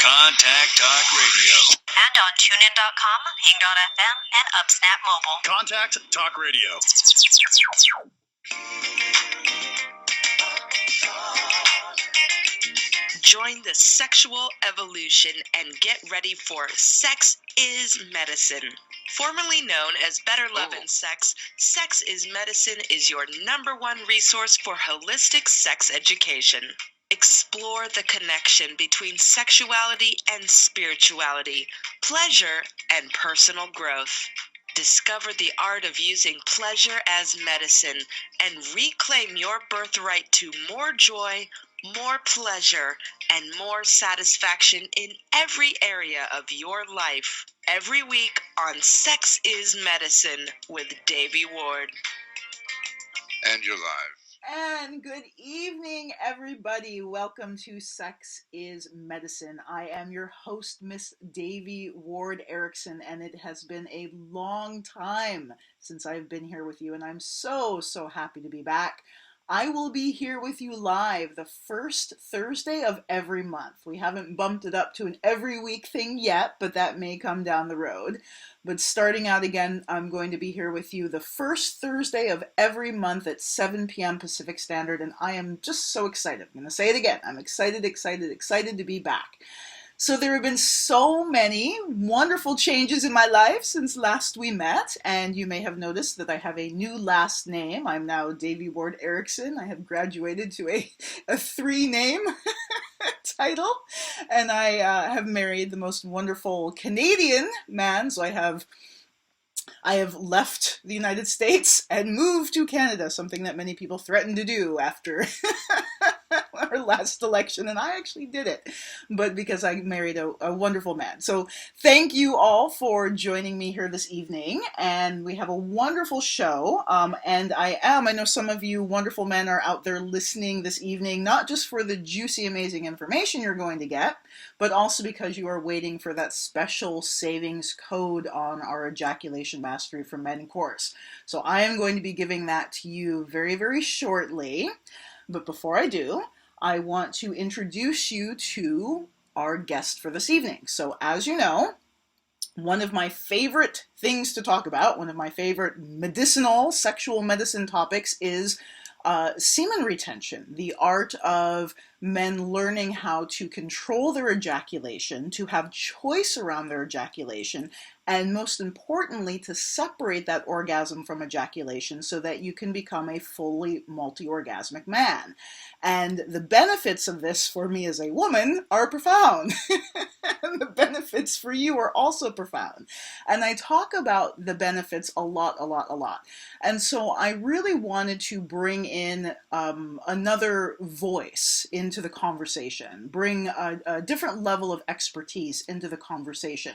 Contact Talk Radio. And on TuneIn.com, Hing.fm, and UpSnap Mobile. Contact Talk Radio. Join the sexual evolution and get ready for Sex is Medicine. Formerly known as Better Love and Sex, Sex is Medicine is your #1 resource for holistic sex education. Explore the connection between sexuality and spirituality, pleasure and personal growth. Discover the art of using pleasure as medicine and reclaim your birthright to more joy, more pleasure, and more satisfaction in every area of your life. Every week on Sex is Medicine with Devi Ward. And you're live. And good evening, everybody. Welcome to Sex is Medicine. I am your host, Miss Devi Ward Erickson, and it has been a long time since I've been here with you, and I'm so happy to be back. I will be here with you live the first Thursday of every month. We haven't bumped it up to an every week thing yet, but that may come down the road. But starting out again, I'm going to be here with you the first Thursday of every month at 7 p.m. Pacific Standard, and I am just so excited. I'm going to say it again. I'm excited to be back. So there have been so many wonderful changes in my life since last we met, and you may have noticed that I have a new last name. I'm now Devi Ward Erickson. I have graduated to a 3-name title, and I have married the most wonderful Canadian man, so I have left the United States and moved to Canada, something that many people threatened to do after our last election, and I actually did it, but because I married a wonderful man. So thank you all for joining me here this evening, and we have a wonderful show, and I know some of you wonderful men are out there listening this evening, not just for the juicy, amazing information you're going to get, but also because you are waiting for that special savings code on our Ejaculation Mastery for Men course. So I am going to be giving that to you very, very shortly. But before I do, I want to introduce you to our guest for this evening. So as you know, one of my favorite things to talk about, one of my favorite sexual medicine topics is semen retention, the art of men learning how to control their ejaculation, to have choice around their ejaculation, and most importantly, to separate that orgasm from ejaculation so that you can become a fully multi-orgasmic man. And the benefits of this for me as a woman are profound. And the benefits for you are also profound. And I talk about the benefits a lot. And so I really wanted to bring in another voice into the conversation, bring a different level of expertise into the conversation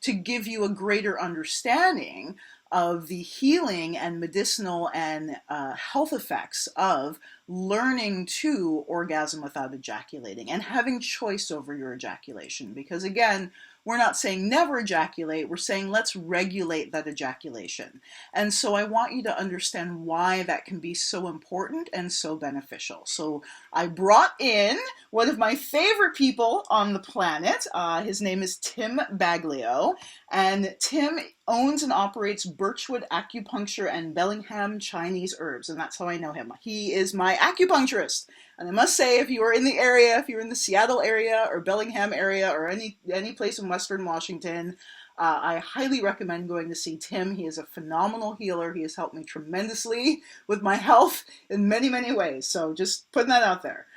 to give you a greater understanding of the healing and medicinal and health effects of learning to orgasm without ejaculating and having choice over your ejaculation. Because again, we're not saying never ejaculate, we're saying let's regulate that ejaculation. And so I want you to understand why that can be so important and so beneficial. So I brought in one of my favorite people on the planet. His name is Tim Baglio, and Tim owns and operates Birchwood Acupuncture and Bellingham Chinese Herbs, and that's how I know him. He is my acupuncturist. And I must say, if you are in the area, if you're in the Seattle area or Bellingham area or any place in Western Washington, I highly recommend going to see Tim. He is a phenomenal healer. He has helped me tremendously with my health in many, many ways. So just putting that out there.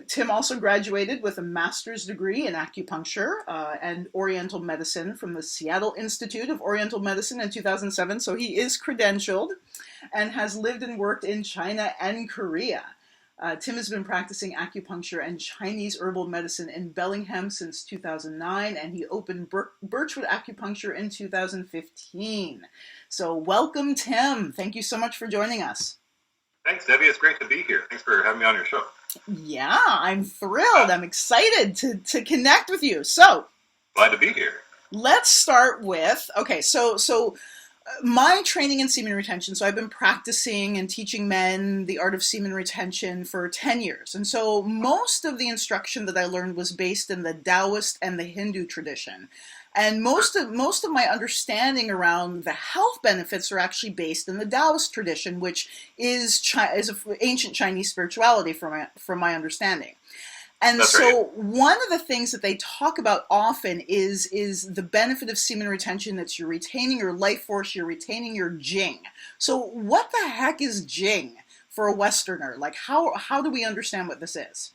Tim also graduated with a master's degree in acupuncture and Oriental medicine from the Seattle Institute of Oriental Medicine in 2007. So he is credentialed and has lived and worked in China and Korea. Tim has been practicing acupuncture and Chinese herbal medicine in Bellingham since 2009, and he opened Birchwood Acupuncture in 2015. So welcome, Tim. Thank you so much for joining us. Thanks, Debbie. It's great to be here. Thanks for having me on your show. Yeah, I'm thrilled. I'm excited to connect with you. So glad to be here. Let's start with, okay, so my training in semen retention, so I've been practicing and teaching men the art of semen retention for 10 years. And so most of the instruction that I learned was based in the Taoist and the Hindu tradition. And most of my understanding around the health benefits are actually based in the Taoist tradition, which is ancient Chinese spirituality from my understanding. And That's so right. one of the things that they talk about often is the benefit of semen retention. That's you're retaining your life force, you're retaining your jing. So what the heck is jing for a Westerner? Like how do we understand what this is?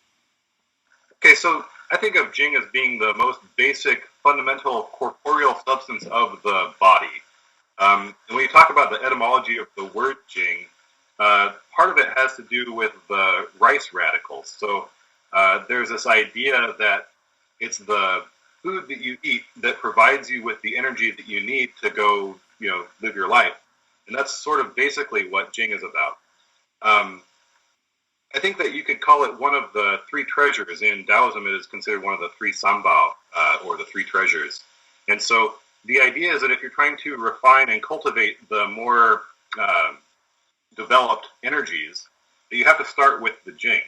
Okay, so I think of Jing as being the most basic, fundamental corporeal substance of the body. And when you talk about the etymology of the word Jing, part of it has to do with the rice radicals. So there's this idea that it's the food that you eat that provides you with the energy that you need to go, live your life. And that's sort of basically what Jing is about. I think that you could call it one of the three treasures. In Taoism, it is considered one of the three sambao, or the three treasures. And so the idea is that if you're trying to refine and cultivate the more developed energies, that you have to start with the Jing.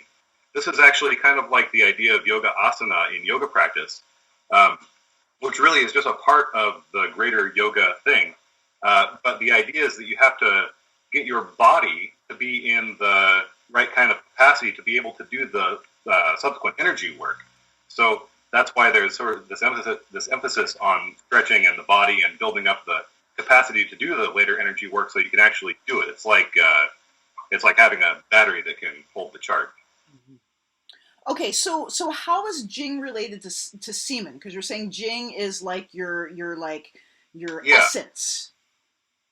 This is actually kind of like the idea of yoga asana in yoga practice, which really is just a part of the greater yoga thing. But the idea is that you have to get your body to be in the right kind of capacity to be able to do the subsequent energy work. So that's why there's sort of this emphasis on stretching and the body and building up the capacity to do the later energy work, so you can actually do it. It's like having a battery that can hold the charge. Okay, so how is jing related to semen? Because you're saying jing is like your Yeah. essence.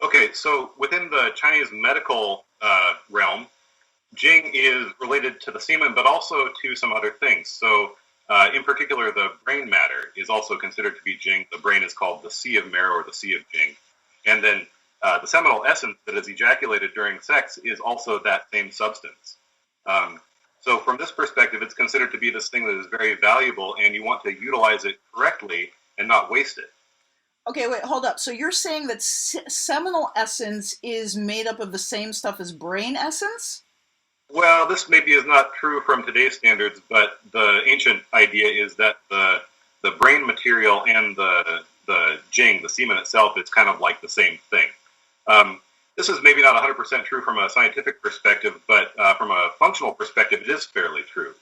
Okay, so within the Chinese medical realm, Jing is related to the semen, but also to some other things. So, in particular, the brain matter is also considered to be Jing. The brain is called the sea of marrow or the sea of Jing. And then the seminal essence that is ejaculated during sex is also that same substance. So from this perspective, it's considered to be this thing that is very valuable, and you want to utilize it correctly and not waste it. Okay, wait, hold up. So you're saying that seminal essence is made up of the same stuff as brain essence? Well, this maybe is not true from today's standards, but the ancient idea is that the brain material and the jing, the semen itself, is kind of like the same thing. This is maybe not 100% true from a scientific perspective, but from a functional perspective, it is fairly true.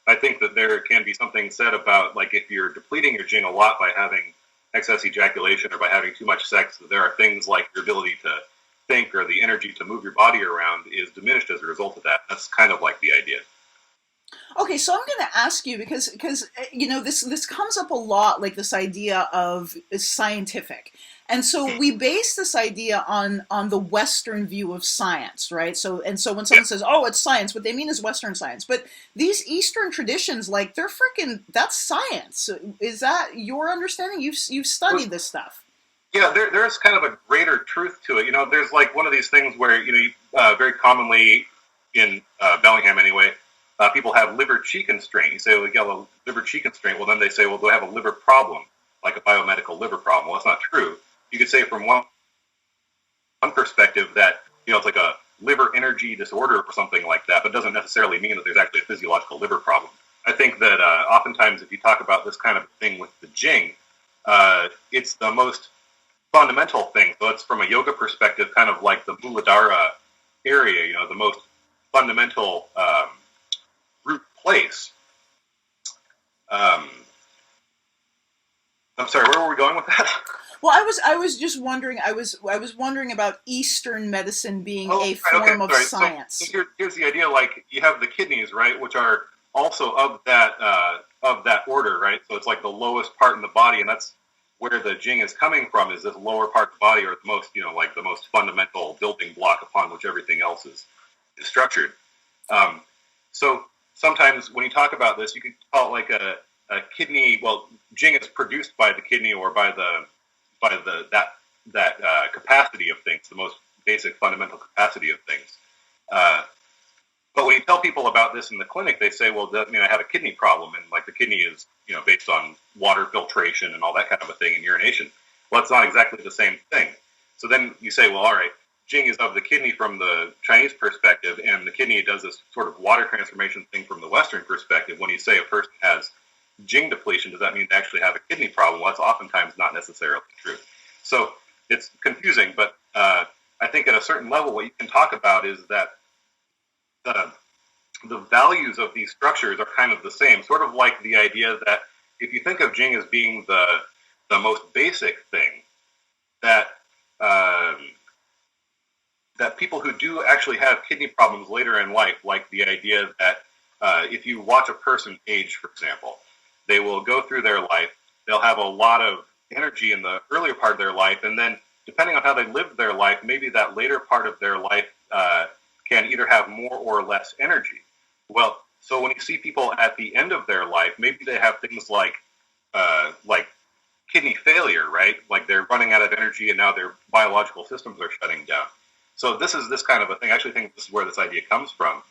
I think that there can be something said about, like, if you're depleting your jing a lot by having excess ejaculation or by having too much sex, there are things like your ability to think or the energy to move your body around is diminished as a result of that. That's kind of like the idea. Okay, so I'm going to ask you because this comes up a lot, like this idea of scientific. And so we base this idea on the Western view of science, right? So when someone says, "Oh, it's science," what they mean is Western science. But these Eastern traditions, like, that's science. Is that your understanding? You've studied this stuff. Yeah, there's kind of a greater truth to it. There's like one of these things where, very commonly in Bellingham anyway, people have liver chi constraint. You say, well, you got a liver chi constraint. Well, then they say, well, do I have a liver problem, like a biomedical liver problem? Well, that's not true. You could say from one perspective that, it's like a liver energy disorder or something like that, but it doesn't necessarily mean that there's actually a physiological liver problem. I think that oftentimes if you talk about this kind of thing with the Jing, it's the most fundamental thing. So it's from a yoga perspective, kind of like the Muladhara area, the most fundamental root place. I'm sorry, where were we going with that? Well, I was just wondering. I was wondering about Eastern medicine being a form of science. So here's the idea: like, you have the kidneys, right, which are also of that order, right? So it's like the lowest part in the body, and that's where the Jing is coming from. Is this lower part of the body, or the most, like the most fundamental building block upon which everything else is structured. So sometimes when you talk about this, you could call it like a kidney. Well, Jing is produced by the kidney or by that capacity of things, the most basic fundamental capacity of things. But when you tell people about this in the clinic, they say, well, does that mean I have a kidney problem? And like the kidney is, based on water filtration and all that kind of a thing and urination. Well, it's not exactly the same thing. So then you say, well, all right, Jing is of the kidney from the Chinese perspective, and the kidney does this sort of water transformation thing from the Western perspective. When you say a person has Jing depletion, does that mean they actually have a kidney problem? Well, that's oftentimes not necessarily true. So it's confusing, but I think at a certain level, what you can talk about is that the values of these structures are kind of the same, sort of like the idea that if you think of Jing as being the most basic thing, that that people who do actually have kidney problems later in life, like the idea that if you watch a person age, for example, they will go through their life, they'll have a lot of energy in the earlier part of their life, and then depending on how they live their life, maybe that later part of their life can either have more or less energy. Well, so when you see people at the end of their life, maybe they have things like kidney failure, right? Like they're running out of energy and now their biological systems are shutting down. So this is this kind of a thing. I actually think this is where this idea comes from,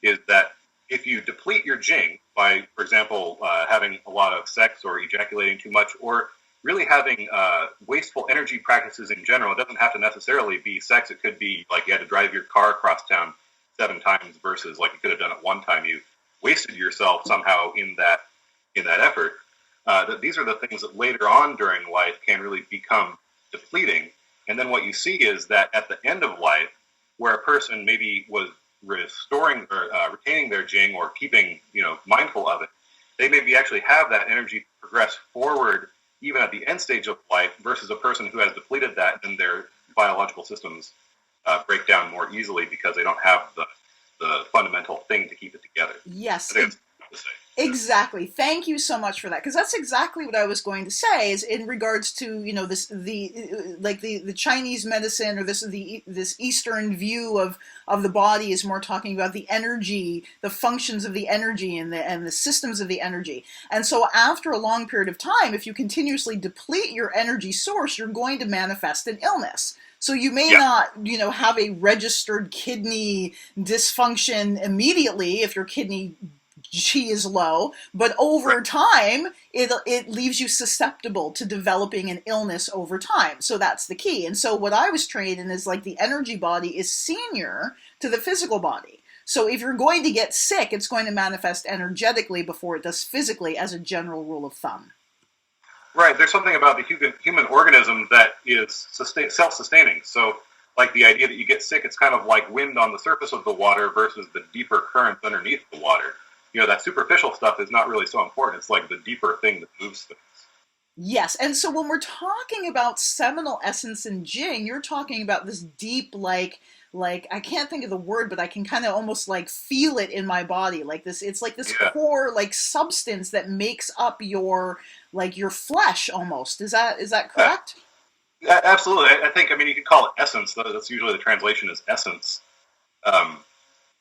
is that if you deplete your Jing by, for example, having a lot of sex or ejaculating too much, or really having wasteful energy practices in general, it doesn't have to necessarily be sex. It could be like you had to drive your car across town 7 times versus like you could have done it one time. You wasted yourself somehow in that effort. That these are the things that later on during life can really become depleting. And then what you see is that at the end of life, where a person maybe was restoring or retaining their Jing or keeping, mindful of it, they maybe actually have that energy progress forward even at the end stage of life versus a person who has depleted that, and their biological systems break down more easily because they don't have the fundamental thing to keep it together. Yes. I think that's what to say. Exactly. Thank you so much for that, because that's exactly what I was going to say. Is in regards to the Chinese medicine, or this Eastern view of the body is more talking about the energy, the functions of the energy, and the systems of the energy. And so after a long period of time, if you continuously deplete your energy source, you're going to manifest an illness. So you may not, have a registered kidney dysfunction immediately if your kidney Qi is low, but over time, it leaves you susceptible to developing an illness over time. So that's the key. And so what I was trained in is like the energy body is senior to the physical body. So if you're going to get sick, it's going to manifest energetically before it does physically, as a general rule of thumb. Right. There's something about the human organism that is self-sustaining. So like the idea that you get sick, it's kind of like wind on the surface of the water versus the deeper currents underneath the water. That superficial stuff is not really so important. It's like the deeper thing that moves things. Yes, and so when we're talking about seminal essence and Jing, you're talking about this deep, like I can't think of the word, but I can kind of almost like feel it in my body, like this. It's like this core, like substance that makes up your flesh almost. Is that correct? Absolutely. I think. You could call it essence. That's usually the translation is essence.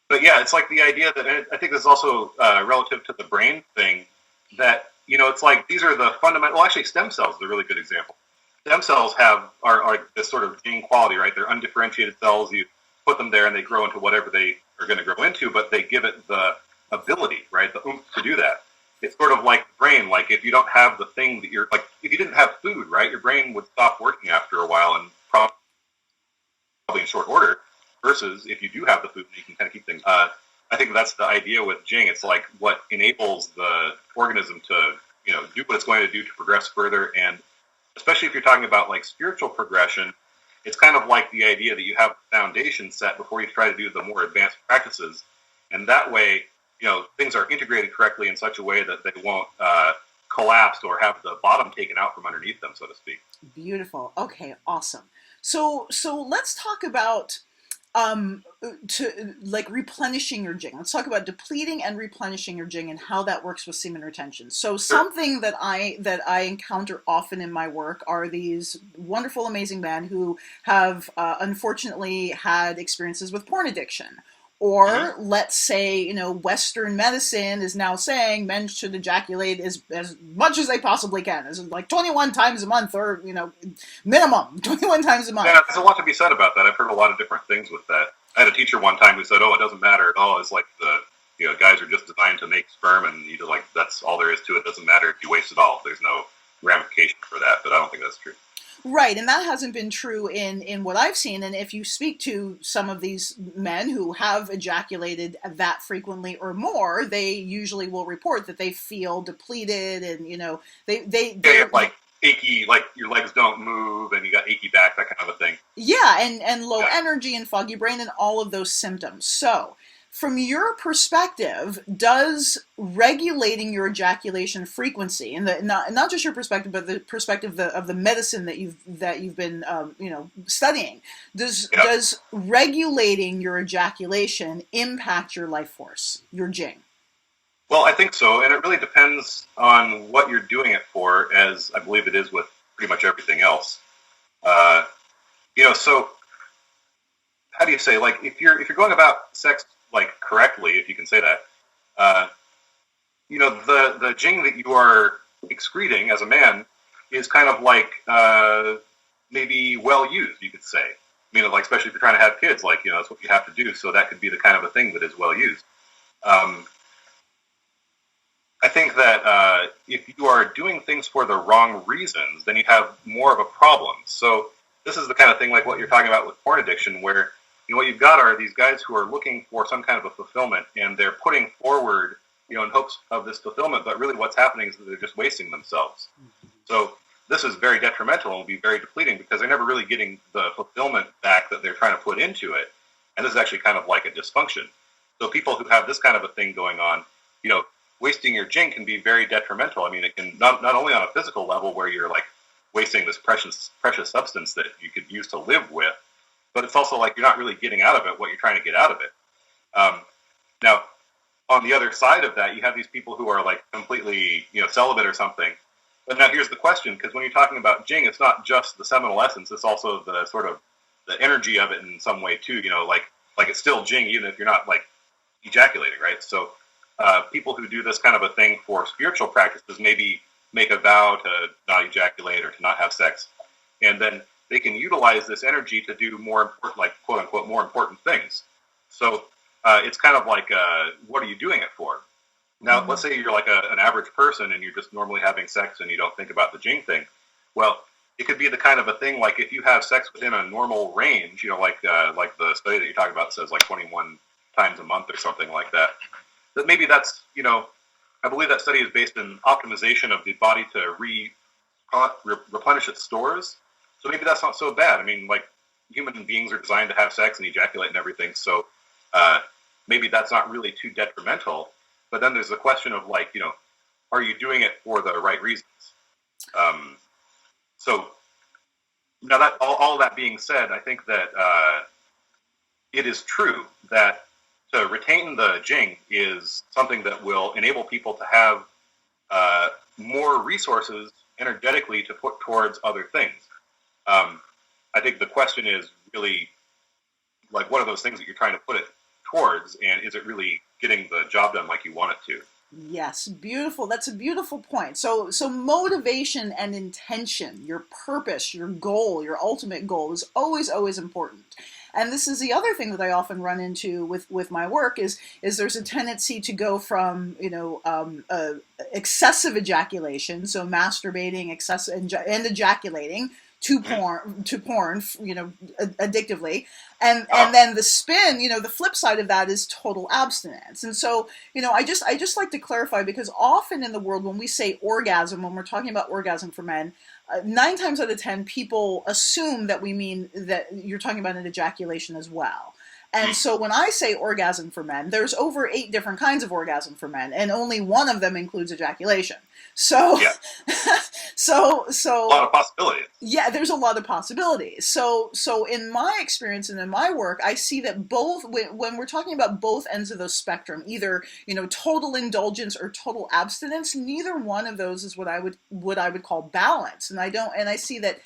But yeah, it's like the idea that, and I think this is also relative to the brain thing, that, it's like these are the fundamental, well, actually stem cells is a really good example. Stem cells are this sort of gene quality, right? They're undifferentiated cells. You put them there and they grow into whatever they are going to grow into, but they give it the ability, right? The oomph to do that. It's sort of like the brain. Like if you don't have the thing that you're, like if you didn't have food, right? Your brain would stop working after a while, and probably in short order. Versus if you do have the food, you can kind of keep things. I think that's the idea with Jing. It's like what enables the organism to, do what it's going to do to progress further. And especially if you're talking about like spiritual progression, it's kind of like the idea that you have a foundation set before you try to do the more advanced practices. And that way, things are integrated correctly in such a way that they won't collapse or have the bottom taken out from underneath them, so to speak. Beautiful. Okay, awesome. So let's talk about replenishing your Jing. Let's talk about depleting and replenishing your Jing and how that works with semen retention. So something that I encounter often in my work are these wonderful, amazing men who have unfortunately had experiences with porn addiction. Or let's say, Western medicine is now saying men should ejaculate as much as they possibly can. As like 21 times a month, or, minimum 21 times a month. Yeah, there's a lot to be said about that. I've heard a lot of different things with that. I had a teacher one time who said, it doesn't matter at all. It's like guys are just designed to make sperm, and that's all there is to it. It doesn't matter if you waste it all. There's no ramification for that, but I don't think that's true. Right, and that hasn't been true in what I've seen. And if you speak to some of these men who have ejaculated that frequently or more, they usually will report that they feel depleted, and Yeah, like achy, like your legs don't move, and you got achy back, that kind of a thing. yeah, and low Yeah. energy and foggy brain and all of those symptoms. So, from your perspective, does regulating your ejaculation frequency, and not just your perspective, but the perspective of the medicine that you've been studying, does regulating your ejaculation impact your life force, your jing? Well, I think so, and it really depends on what you're doing it for, as I believe it is with pretty much everything else. Uh, so how do you say, like, if you're going about sex like correctly, if you can say that, uh, the jing that you are excreting as a man is kind of like maybe well used, you could say. Like, especially if you're trying to have kids, like, that's what you have to do. So that could be the kind of a thing that is well used. I think that if you are doing things for the wrong reasons, then you have more of a problem. So this is the kind of thing like what you're talking about with porn addiction, where what you've got are these guys who are looking for some kind of a fulfillment, and they're putting forward, in hopes of this fulfillment, but really what's happening is that they're just wasting themselves. So this is very detrimental and will be very depleting because they're never really getting the fulfillment back that they're trying to put into it. And this is actually kind of like a dysfunction. So people who have this kind of a thing going on, wasting your jing can be very detrimental. It can not only on a physical level where you're like wasting this precious substance that you could use to live with, but it's also like you're not really getting out of it what you're trying to get out of it. Now, on the other side of that, you have these people who are like completely, celibate or something. But now here's the question, because when you're talking about jing, it's not just the seminal essence; it's also the sort of the energy of it in some way too. Like it's still jing even if you're not like ejaculating, right? So people who do this kind of a thing for spiritual practices maybe make a vow to not ejaculate or to not have sex, and then they can utilize this energy to do more important, like quote unquote, more important things. So it's kind of like, what are you doing it for? Now, let's say you're like an average person and you're just normally having sex and you don't think about the jing thing. Well, it could be the kind of a thing like if you have sex within a normal range, like the study that you're talking about says like 21 times a month or something like that. That maybe that's, I believe that study is based in optimization of the body to replenish its stores. So maybe that's not so bad. Like human beings are designed to have sex and ejaculate and everything. So maybe that's not really too detrimental. But then there's the question of like, are you doing it for the right reasons? So now that all that being said, I think that it is true that to retain the jing is something that will enable people to have more resources energetically to put towards other things. I think the question is really like, what are those things that you're trying to put it towards, and is it really getting the job done like you want it to? Yes, beautiful. That's a beautiful point. So motivation and intention, your purpose, your goal, your ultimate goal is always, always important. And this is the other thing that I often run into with my work is there's a tendency to go from excessive ejaculation, so masturbating, excessive and ejaculating to porn, addictively, and then the spin, the flip side of that is total abstinence. And so, I just like to clarify, because often in the world when we say orgasm, when we're talking about orgasm for men, 9 times out of 10 people assume that we mean that you're talking about an ejaculation as well. And so when I say orgasm for men, there's over 8 different kinds of orgasm for men, and only one of them includes ejaculation. So, yeah. so a lot of possibilities. Yeah, there's a lot of possibilities. So in my experience and in my work, I see that both, when we're talking about both ends of the spectrum, either total indulgence or total abstinence, neither one of those is what I would call balance. And I see that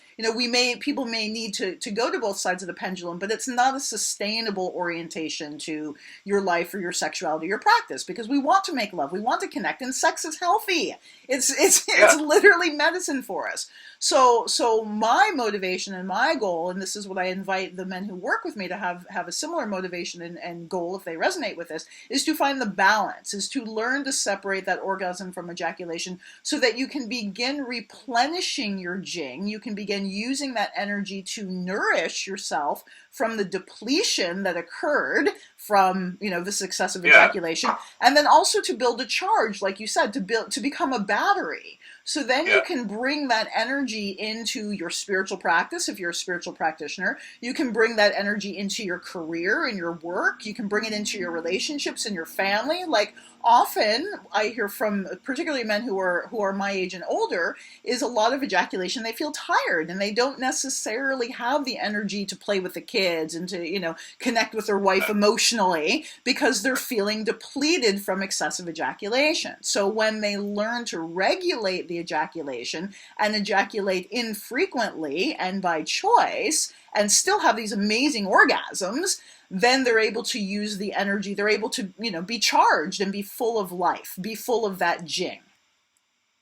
people may need to go to both sides of the pendulum, but it's not a sustainable orientation to your life or your sexuality or practice, because we want to make love, we want to connect, and sex is healthy. It's literally medicine for us. So my motivation and my goal, and this is what I invite the men who work with me to have a similar motivation and goal if they resonate with this, is to find the balance, is to learn to separate that orgasm from ejaculation so that you can begin replenishing your jing, you can begin using that energy to nourish yourself from the depletion that occurred from, this excessive ejaculation, and then also to build a charge, like you said, to become a battery. So then you can bring that energy into your spiritual practice. If you're a spiritual practitioner, you can bring that energy into your career and your work. You can bring it into your relationships and your family. Like, often I hear from particularly men who are my age and older, is a lot of ejaculation. They feel tired and they don't necessarily have the energy to play with the kids and to, connect with their wife emotionally, because they're feeling depleted from excessive ejaculation. So when they learn to regulate the ejaculation and ejaculate infrequently and by choice and still have these amazing orgasms, then they're able to use the energy. They're able to, be charged and be full of life, be full of that jing.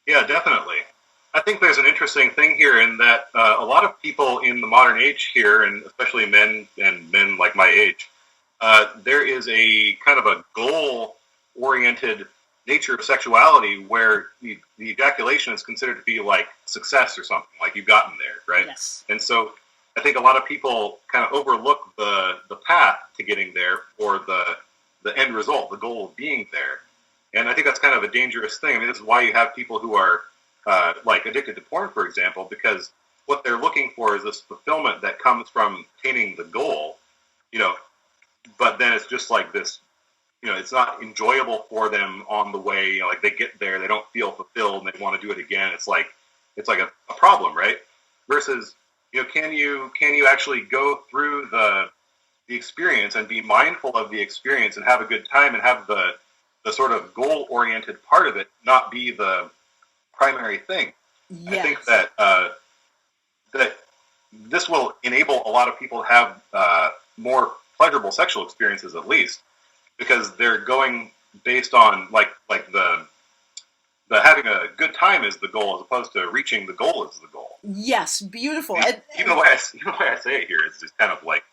Yeah, definitely. I think there's an interesting thing here in that a lot of people in the modern age here, and especially men and men like my age, there is a kind of a goal-oriented nature of sexuality where the ejaculation is considered to be like success or something, like you've gotten there, right? Yes. And so I think a lot of people kind of overlook the path to getting there, or the end result, the goal of being there. And I think that's kind of a dangerous thing. I mean, this is why you have people who are like addicted to porn, for example, because what they're looking for is this fulfillment that comes from attaining the goal, but then it's just like this, it's not enjoyable for them on the way. Like they get there, they don't feel fulfilled, and they want to do it again. It's like a problem, right? Versus, can you actually go through the experience and be mindful of the experience and have a good time and have the sort of goal-oriented part of it not be the primary thing? Yes. I think that this will enable a lot of people to have more pleasurable sexual experiences, at least, because they're going based on like the having a good time is the goal, as opposed to reaching the goal is the goal. Yes, beautiful. Even the way I say it here is just kind of like,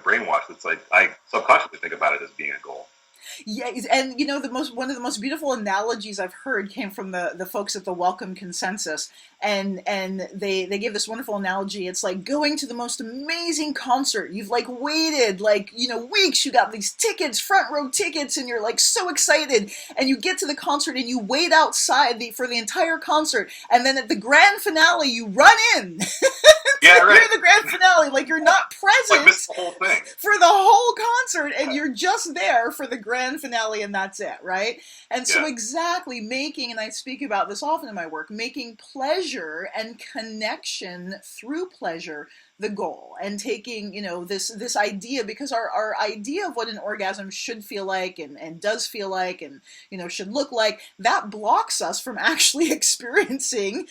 brainwashed. It's like I subconsciously think about it as being a goal. Yeah, and one of the most beautiful analogies I've heard came from the folks at the Welcome Consensus, and they gave this wonderful analogy. It's like going to the most amazing concert. You've waited weeks. You got these tickets, front row tickets, and you're so excited. And you get to the concert and you wait outside for the entire concert, and then at the grand finale you run in. Yeah, right. You're the grand finale, you're not present miss the whole thing for the whole concert, and you're just there for the grand finale, and that's it, right? And so exactly making, and I speak about this often in my work, making pleasure and connection through pleasure the goal, and taking this idea, because our idea of what an orgasm should feel like and does feel like and should look like, that blocks us from actually experiencing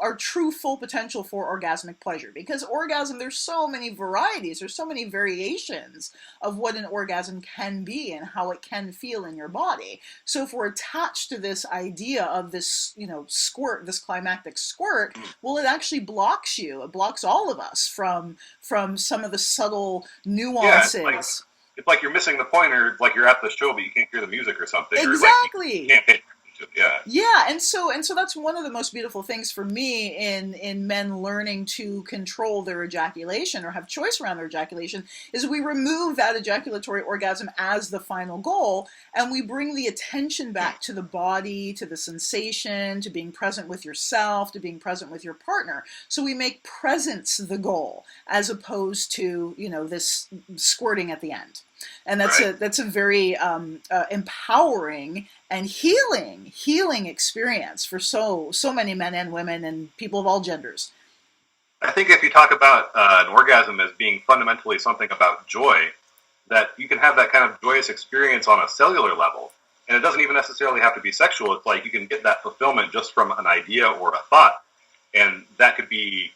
our true full potential for orgasmic pleasure. Because orgasm, there's so many varieties, there's so many variations of what an orgasm can be and how it can feel in your body. So if we're attached to this idea of this squirt, this climactic squirt, well, it actually blocks you. It blocks all of us from some of the subtle nuances. Yeah, it's like you're missing the point, or like you're at the show but you can't hear the music or something. Exactly. Or you can't. Yeah, and so that's one of the most beautiful things for me in men learning to control their ejaculation or have choice around their ejaculation, is we remove that ejaculatory orgasm as the final goal, and we bring the attention back to the body, to the sensation, to being present with yourself, to being present with your partner. So we make presence the goal, as opposed to this squirting at the end. And that's a very empowering and healing experience for so many men and women and people of all genders. I think if you talk about an orgasm as being fundamentally something about joy, that you can have that kind of joyous experience on a cellular level, and it doesn't even necessarily have to be sexual. It's like you can get that fulfillment just from an idea or a thought, and that could be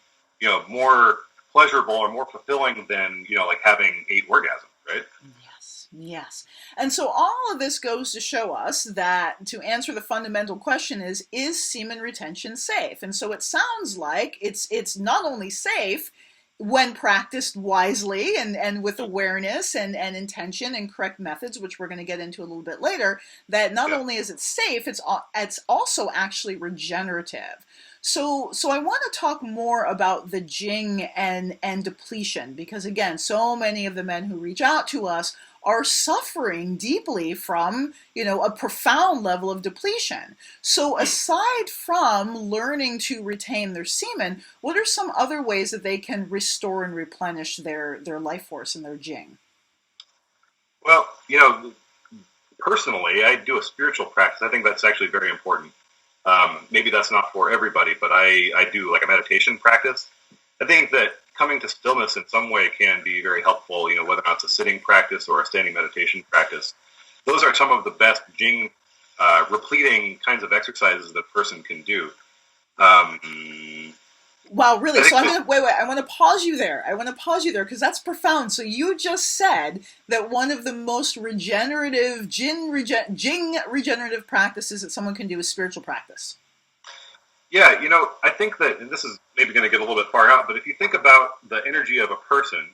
more pleasurable or more fulfilling than like having 8 orgasms. Right? Yes. And so all of this goes to show us that, to answer the fundamental question, is semen retention safe? And so it sounds like it's not only safe when practiced wisely and with awareness and intention and correct methods, which we're going to get into a little bit later, that not only is it safe, it's also actually regenerative. So I want to talk more about the Jing and depletion, because again, so many of the men who reach out to us are suffering deeply from, a profound level of depletion. So aside from learning to retain their semen, what are some other ways that they can restore and replenish their life force and their Jing? Well, personally, I do a spiritual practice. I think that's actually very important. Maybe that's not for everybody, but I do like a meditation practice. I think that coming to stillness in some way can be very helpful, whether or not it's a sitting practice or a standing meditation practice. Those are some of the best Jing repleting kinds of exercises that a person can do. Wow, really? So I'm gonna wait. I want to pause you there. Because that's profound. So you just said that one of the most regenerative Jing regenerative practices that someone can do is spiritual practice. Yeah, I think that, and this is maybe going to get a little bit far out, but if you think about the energy of a person,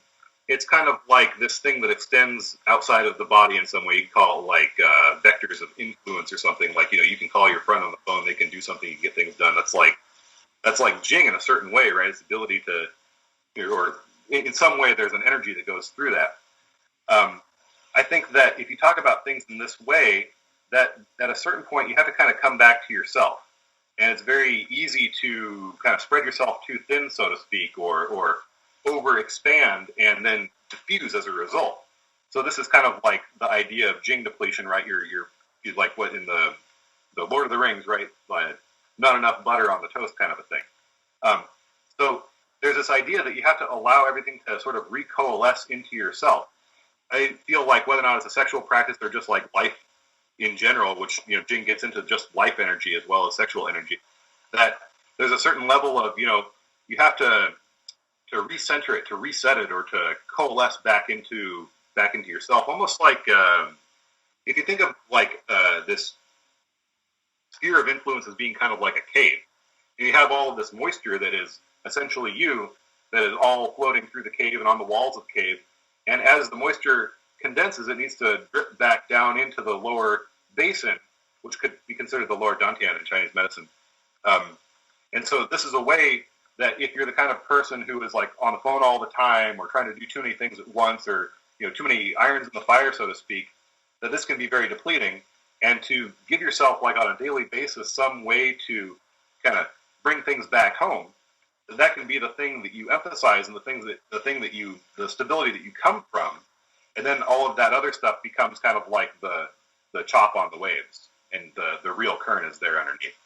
it's kind of like this thing that extends outside of the body in some way. You call like vectors of influence or something. Like, you can call your friend on the phone, they can do something, you can get things done. That's like Jing in a certain way, right? It's the ability to, or in some way there's an energy that goes through that. I think that if you talk about things in this way, that at a certain point you have to kind of come back to yourself. And it's very easy to kind of spread yourself too thin, so to speak, or overexpand and then diffuse as a result. So this is kind of like the idea of Jing depletion, right? You're like what in the Lord of the Rings, right? Like not enough butter on the toast kind of a thing. So there's this idea that you have to allow everything to sort of recoalesce into yourself. I feel like whether or not it's a sexual practice or just like life in general, which Jing gets into just life energy as well as sexual energy, that there's a certain level of you have to recenter it, to reset it, or to coalesce back into yourself. Almost like if you think of like this sphere of influence as being kind of like a cave. You have all of this moisture that is essentially you, that is all floating through the cave and on the walls of the cave. And as the moisture condenses, it needs to drip back down into the lower basin, which could be considered the lower dantian in Chinese medicine. And so this is a way that if you're the kind of person who is like on the phone all the time or trying to do too many things at once, or too many irons in the fire, so to speak, that this can be very depleting. And to give yourself like on a daily basis some way to kind of bring things back home, that can be the thing that you emphasize and the stability that you come from. And then all of that other stuff becomes kind of like the chop on the waves, and the real current is there underneath.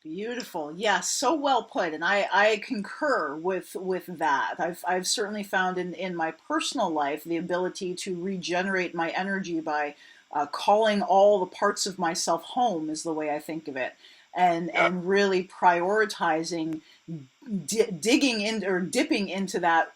Beautiful. Yes, so well put. And I concur with that. I've certainly found in my personal life the ability to regenerate my energy by calling all the parts of myself home, is the way I think of it. And really prioritizing digging in or dipping into that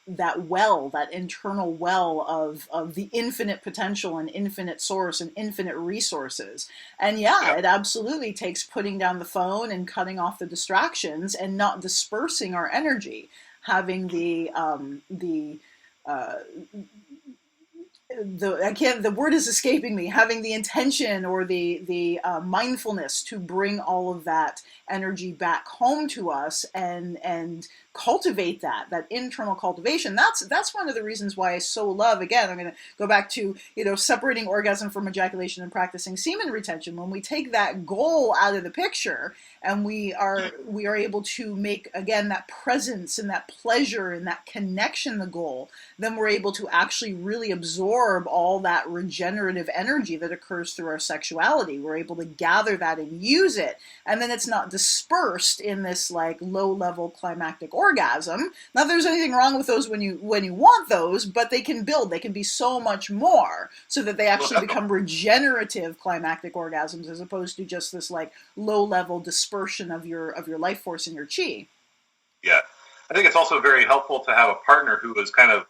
well, that internal well of the infinite potential and infinite source and infinite resources. And it absolutely takes putting down the phone and cutting off the distractions and not dispersing our energy, having the word is escaping me, having the intention or the mindfulness to bring all of that energy back home to us and cultivate that internal cultivation. That's one of the reasons why I so love, again, I'm going to go back to, separating orgasm from ejaculation and practicing semen retention. When we take that goal out of the picture and we are able to make, again, that presence and that pleasure and that connection the goal, then we're able to actually really absorb all that regenerative energy that occurs through our sexuality. We're able to gather that and use it, and then it's not dispersed in this like low-level climactic orgasm. Not that there's anything wrong with those when you want those, but they can build. They can be so much more, so that they actually become regenerative climactic orgasms, as opposed to just this like low-level dispersion of your life force and your chi. Yeah, I think it's also very helpful to have a partner who is kind of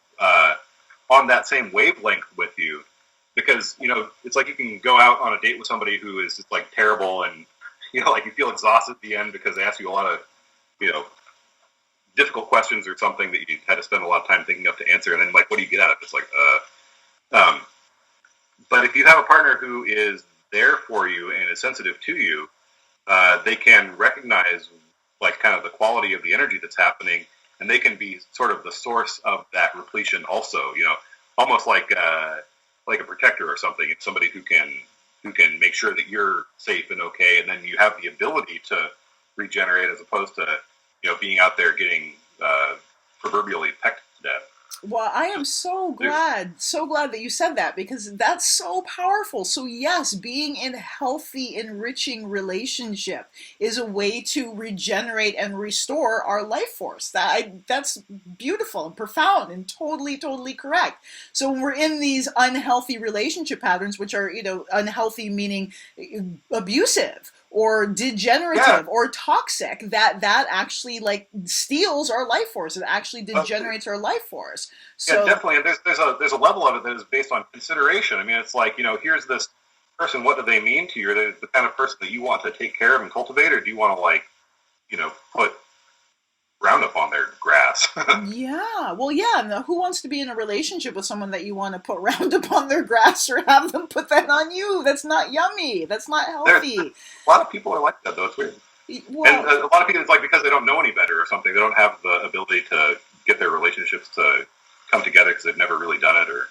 on that same wavelength with you, because it's like you can go out on a date with somebody who is just like terrible, and like you feel exhausted at the end because they ask you a lot of difficult questions or something that you had to spend a lot of time thinking of to answer, and then like what do you get out of it? It's like but if you have a partner who is there for you and is sensitive to you, they can recognize like kind of the quality of the energy that's happening, and they can be sort of the source of that repletion also, almost like a protector or something. It's somebody who can make sure that you're safe and okay, and then you have the ability to regenerate as opposed to being out there getting proverbially pecked to death. Well, I am so glad that you said that, because that's so powerful. So yes, being in healthy, enriching relationship is a way to regenerate and restore our life force. That's beautiful and profound and totally, totally correct. So when we're in these unhealthy relationship patterns, which are, unhealthy meaning abusive or degenerative or toxic, that actually like steals our life force. It actually degenerates our life force. So yeah, definitely. And there's a level of it that is based on consideration. I mean, it's like, here's this person. What do they mean to you? Are they the kind of person that you want to take care of and cultivate, or do you want to put Roundup on their grass? Yeah, well, yeah. And who wants to be in a relationship with someone that you want to put Roundup on their grass or have them put that on you? That's not yummy. That's not healthy. A lot of people are like that, though. It's weird. Well, and a lot of people, it's like because they don't know any better or something. They don't have the ability to get their relationships to come together because they've never really done it, or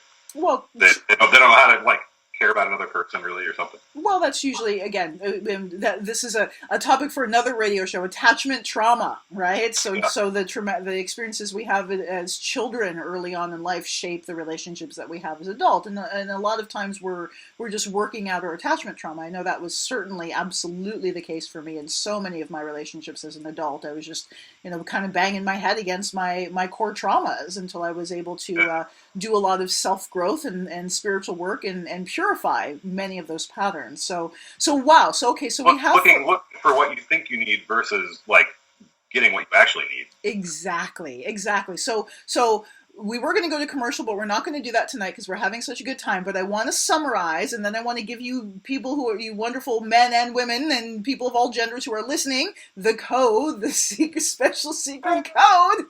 they don't know how to care about another person really or something. Well, that's usually, again, this is a topic for another radio show, attachment trauma, right? So the experiences we have as children early on in life shape the relationships that we have as adult. And a lot of times we're just working out our attachment trauma. I know that was certainly absolutely the case for me in so many of my relationships as an adult. I was just, kind of banging my head against my core traumas until I was able to do a lot of self-growth and spiritual work and purify many of those patterns. So wow. So okay. So we have look for what you think you need versus getting what you actually need. Exactly. So we were going to go to commercial, but we're not going to do that tonight because we're having such a good time. But I want to summarize, and then I want to give you people who are you wonderful men and women and people of all genders who are listening, the code, the special secret code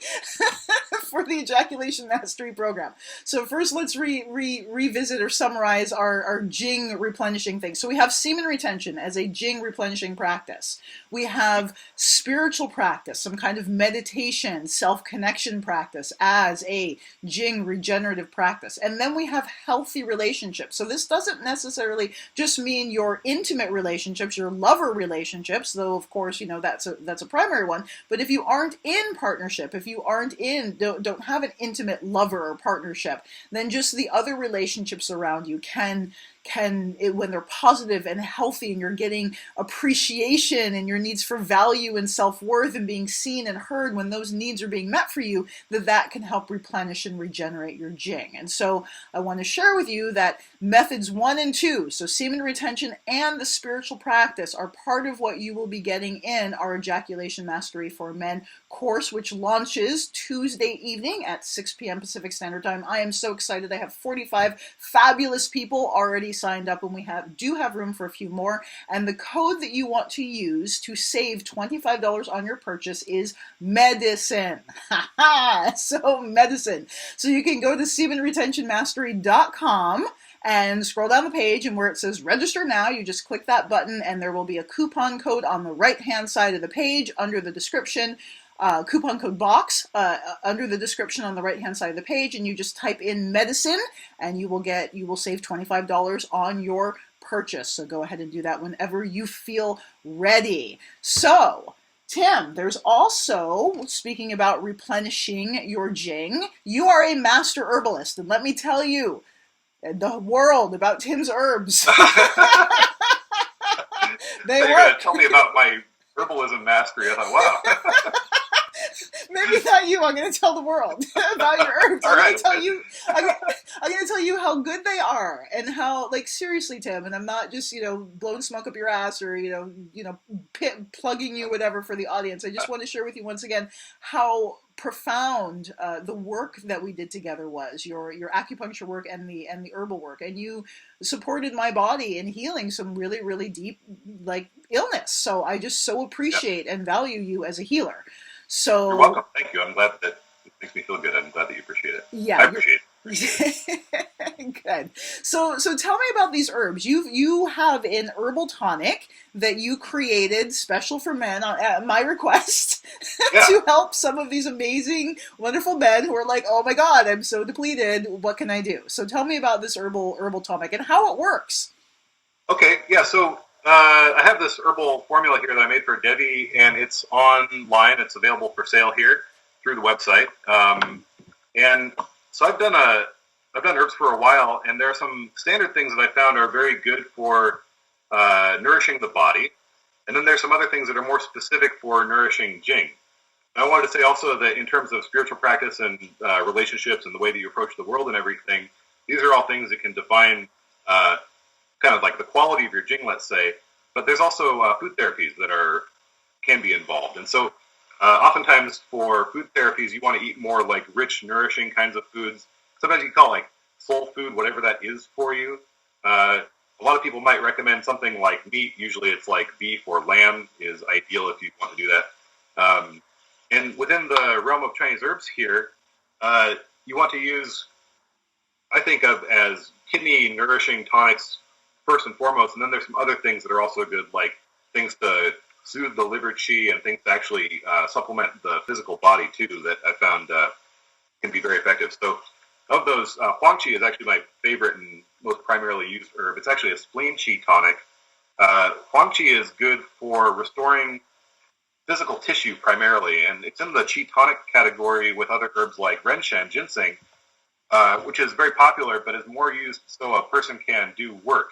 for the Ejaculation Mastery Program. So first, let's revisit or summarize our Jing replenishing thing. So we have semen retention as a Jing replenishing practice. We have spiritual practice, some kind of meditation, self-connection practice as a Jing regenerative practice. And then we have healthy relationships. So this doesn't necessarily just mean your intimate relationships, your lover relationships, though of course, that's a primary one. But if you aren't in partnership, if you don't have an intimate lover or partnership, then just the other relationships around you can when they're positive and healthy and you're getting appreciation and your needs for value and self-worth and being seen and heard, when those needs are being met for you, that can help replenish and regenerate your Jing. And so I want to share with you that methods 1 and 2, so semen retention and the spiritual practice, are part of what you will be getting in our Ejaculation Mastery for Men course, which launches Tuesday evening at 6 p.m. Pacific Standard Time. I am so excited. I have 45 fabulous people already signed up, and we do have room for a few more. And the code that you want to use to save $25 on your purchase is medicine. So medicine. So you can go to semenretentionmastery.com and scroll down the page, and where it says register now, you just click that button, and there will be a coupon code on the right hand side of the page under the description. Coupon code box under the description on the right hand side of the page, and you just type in medicine and you will save $25 on your purchase. So go ahead and do that whenever you feel ready. So Tim, there's also, speaking about replenishing your Jing, you are a master herbalist, and let me tell you the world about Tim's herbs. They work. Tell me about my herbalism mastery. I thought, wow. Maybe not you. I'm going to tell the world about your herbs. I'm going to tell you. I'm going to tell you how good they are, and how, seriously, Tim. And I'm not just blowing smoke up your ass or plugging you, whatever, for the audience. I just want to share with you once again how profound the work that we did together was, your acupuncture work and the herbal work, and you supported my body in healing some really, really deep illness. So I just so appreciate and value you as a healer. So you're welcome. Thank you. I'm glad that it makes me feel good. I'm glad that you appreciate it. Yeah, I appreciate it. Good. So tell me about these herbs. You have an herbal tonic that you created special for men at my request Yeah. to help some of these amazing, wonderful men who are like, oh my god, I'm so depleted. What can I do? So tell me about this herbal tonic and how it works. Okay. Yeah. So I have this herbal formula here that I made for Devi, and it's online. It's available for sale here through the website. And so I've done herbs for a while, and there are some standard things that I found are very good for nourishing the body, and then there's some other things that are more specific for nourishing Jing. And I wanted to say also that in terms of spiritual practice and relationships and the way that you approach the world and everything, these are all things that can define kind of like the quality of your Jing, let's say. But there's also food therapies that can be involved, and so oftentimes for food therapies, you want to eat more like rich, nourishing kinds of foods. Sometimes you call it like soul food, whatever that is for you. A lot of people might recommend something like meat. Usually it's like beef or lamb is ideal if you want to do that. And within the realm of Chinese herbs here, you want to use, I think of as kidney nourishing tonics first and foremost, and then there's some other things that are also good, like things to soothe the liver qi and things to actually supplement the physical body too, that I found can be very effective. So of those, Huang Qi is actually my favorite and most primarily used herb. It's actually a spleen qi tonic. Huang Qi is good for restoring physical tissue primarily, and it's in the qi tonic category with other herbs like renshen, ginseng, which is very popular, but is more used so a person can do work.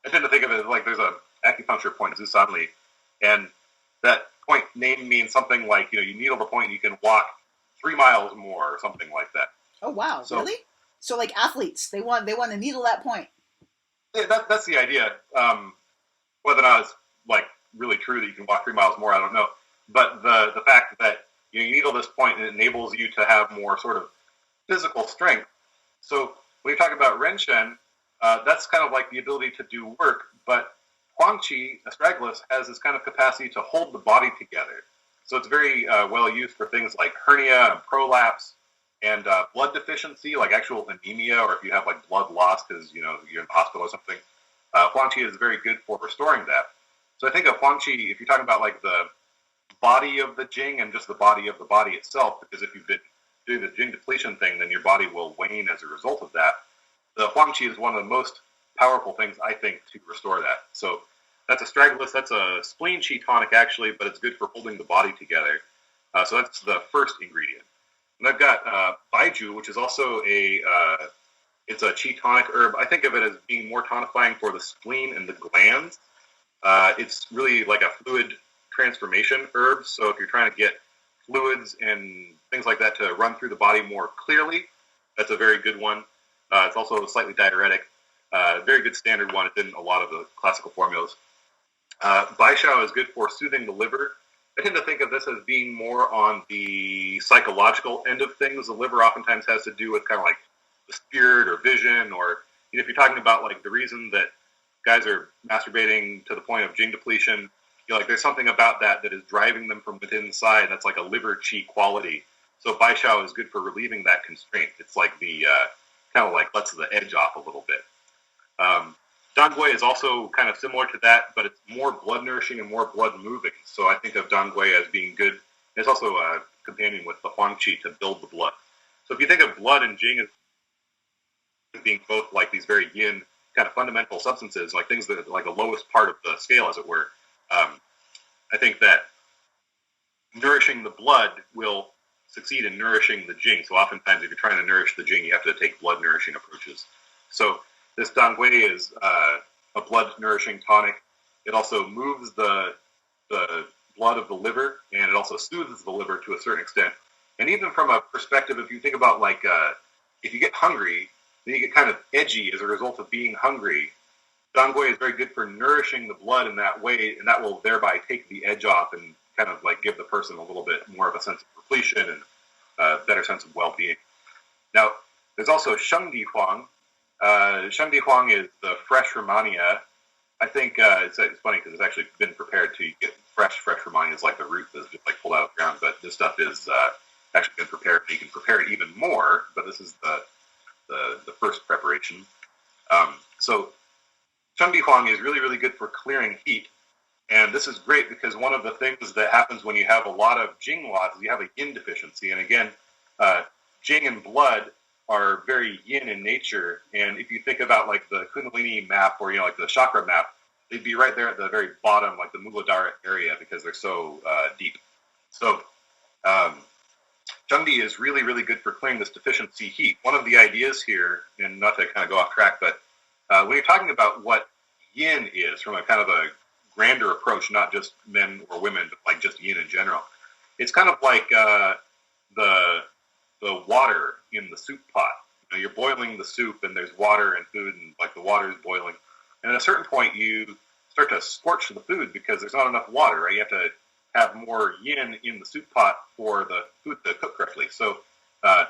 I tend to think of it as like there's an acupuncture point, Zusanli, and that point name means something like, you needle the point and you can walk 3 miles more or something like that. Oh wow, So, really? So like athletes, they want to needle that point. yeah, that's the idea. Whether or not it's like really true that you can walk 3 miles more, I don't know. But the fact that you needle this point and it enables you to have more sort of physical strength. So when you're talking about renshen, that's kind of like the ability to do work, but Huang Qi, astragalus, has this kind of capacity to hold the body together. So it's very well used for things like hernia and prolapse and blood deficiency, like actual anemia, or if you have like blood loss because you're in the hospital or something. Huang Qi is very good for restoring that. So I think of Huang Qi, if you're talking about like the body of the Jing and just the body of the body itself, because if you've been doing the Jing depletion thing, then your body will wane as a result of that. The Huang Qi is one of the most powerful things, I think, to restore that. So that's astragalus. That's a spleen qi tonic, actually, but it's good for holding the body together. So that's the first ingredient. And I've got baiju, which is also it's a qi tonic herb. I think of it as being more tonifying for the spleen and the glands. It's really like a fluid transformation herb. So if you're trying to get fluids and things like that to run through the body more clearly, that's a very good one. It's also slightly diuretic. Very good standard one. It's in a lot of the classical formulas. Baishao is good for soothing the liver. I tend to think of this as being more on the psychological end of things. The liver oftentimes has to do with kind of like the spirit or vision, or if you're talking about like the reason that guys are masturbating to the point of Jing depletion, like there's something about that is driving them from within inside. That's like a liver qi quality. So Baishao is good for relieving that constraint. It's like the kind of like lets the edge off a little bit. Dangui is also kind of similar to that, but it's more blood nourishing and more blood moving. So I think of Dangui as being good. It's also a companion with the Huang Qi to build the blood. So if you think of blood and Jing as being both like these very yin kind of fundamental substances, like things that are like the lowest part of the scale, as it were, I think that nourishing the blood will succeed in nourishing the Jing. So oftentimes if you're trying to nourish the Jing, you have to take blood nourishing approaches. So this Dangui is a blood nourishing tonic. It also moves the blood of the liver, and it also soothes the liver to a certain extent. And even from a perspective, if you think about like if you get hungry, then you get kind of edgy as a result of being hungry. Dangui is very good for nourishing the blood in that way, and that will thereby take the edge off and kind of like give the person a little bit more of a sense of repletion and a better sense of well-being. Now, there's also Shengdi Huang. Shengdi Huang is the fresh Romania. I think it's funny because it's actually been prepared to get fresh Romania. It's like the root that's just like pulled out of the ground, but this stuff is actually been prepared. You can prepare it even more, but this is the the first preparation. So Chengdi Huang is really, really good for clearing heat. And this is great because one of the things that happens when you have a lot of Jing loss is you have a yin deficiency. And again, Jing and blood are very yin in nature. And if you think about like the Kundalini map or, like the chakra map, they'd be right there at the very bottom, like the Muladhara area, because they're so deep. So Chengdi is really, really good for clearing this deficiency heat. One of the ideas here, and not to kind of go off track, but when you're talking about what yin is from a kind of a grander approach, not just men or women, but like just yin in general, it's kind of like the water in the soup pot. You're boiling the soup and there's water and food and like the water is boiling. And at a certain point you start to scorch the food because there's not enough water, right? You have to have more yin in the soup pot for the food to cook correctly. So I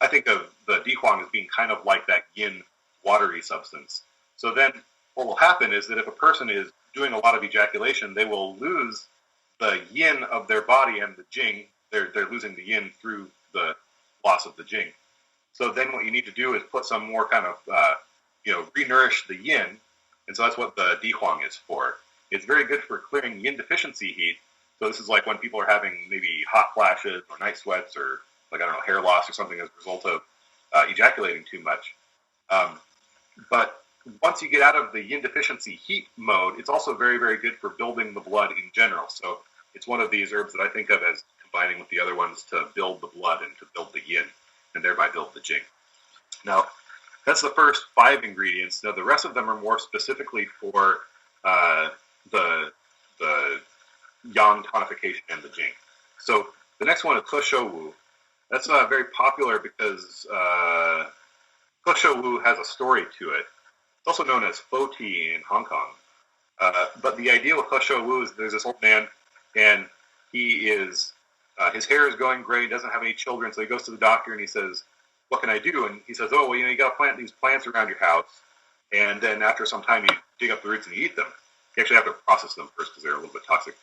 think of the Dihuang as being kind of like that yin watery substance. So then what will happen is that if a person is doing a lot of ejaculation, they will lose the yin of their body and the Jing. They're losing the yin through the loss of the Jing. So then what you need to do is put some more kind of, re-nourish the yin. And so that's what the Dihuang is for. It's very good for clearing yin deficiency heat. So this is like when people are having maybe hot flashes or night sweats or hair loss or something as a result of ejaculating too much. But once you get out of the yin deficiency heat mode, it's also very, very good for building the blood in general. So it's one of these herbs that I think of as combining with the other ones to build the blood and to build the yin and thereby build the Jing. Now, that's the first 5 ingredients. Now, the rest of them are more specifically for the yang tonification and the Jing. So the next one is Ke Shou Wu. That's very popular because Ke Shou Wu has a story to it. It's also known as Fo Tea in Hong Kong. But the idea with Ke Shou Wu is there's this old man, and he is his hair is going gray, doesn't have any children, so he goes to the doctor and he says, "What can I do?" And he says, "Oh, well, you got to plant these plants around your house, and then after some time you dig up the roots and you eat them. You actually have to process them first because they're a little bit toxic."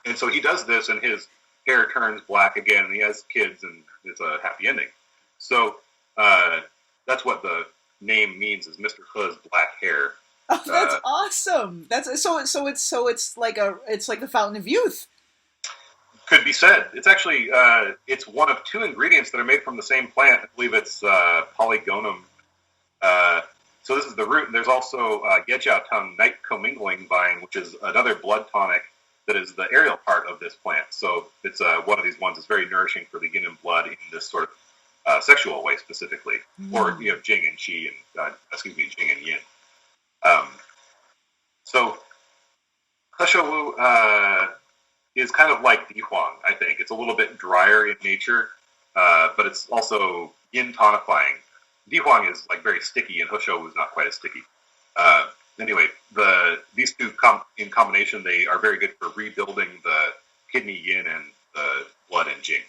And so he does this, and his hair turns black again, and he has kids, and it's a happy ending. So that's what the name means, is Mr. He's black hair. Oh, that's awesome! That's so it's like the fountain of youth. Could be said. It's actually it's one of 2 ingredients that are made from the same plant. I believe it's Polygonum. So this is the root. And there's also Yejiao Tongue night commingling vine, which is another blood tonic that is the aerial part of this plant. So it's one of these ones that's very nourishing for the yin and blood in this sort of sexual way specifically, or Jing and Qi and Jing and Yin. So Ke Shou Wu is kind of like Dihuang, I think. It's a little bit drier in nature, but it's also yin tonifying. Dihuang is like very sticky, and Ke Shou Wu is not quite as sticky. Anyway, these 2 in combination, they are very good for rebuilding the kidney yin and the blood and Jing.